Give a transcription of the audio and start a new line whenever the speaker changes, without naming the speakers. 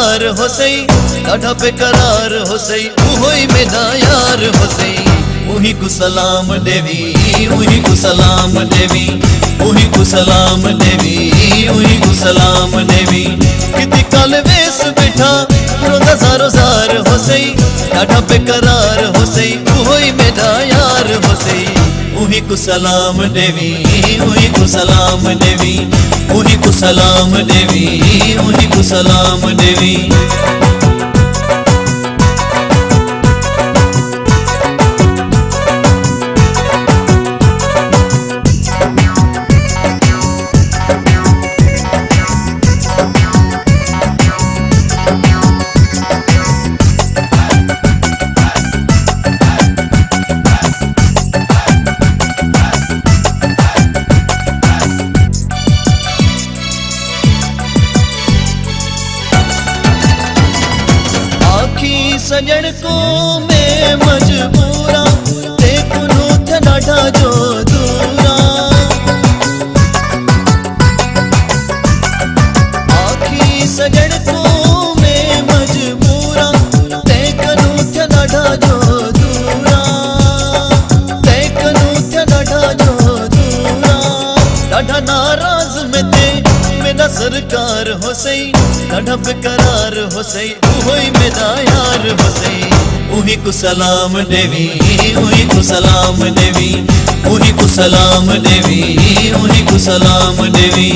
ज़ार हो सही, ॾाढा बेकरार हो सही, उहोई मेरा यार हो सही। उही को सलाम देवी, उही को सलाम देवी, उही को सलाम देवी, उही को सलाम देवी। किती काल वेस बैठा रोदा ज़ारो ज़ार हो सही, ॾाढा बेकरार हो सही, उहोई मेरा यार हो सही। उही को सलाम देवी, उही को सलाम देवी, उही को सलाम देवी, उही को सलाम देवी। सजण को मैं मजबूरा, देखो थे ॾाढा जो दूरा। आखी सजण को मैं मजबूरा, देखो थे ॾाढा जो दूरा, देखो थे ॾाढा जो दूरा। ॾाढा नाराज में थे मेरा सरकार हो सही, ॾाढा बेकरार हो सही, उहोई मेरा यार हो सही। उही को सलाम देवी, उही को सलाम देवी, उही को सलाम देवी, उही को सलाम देवी।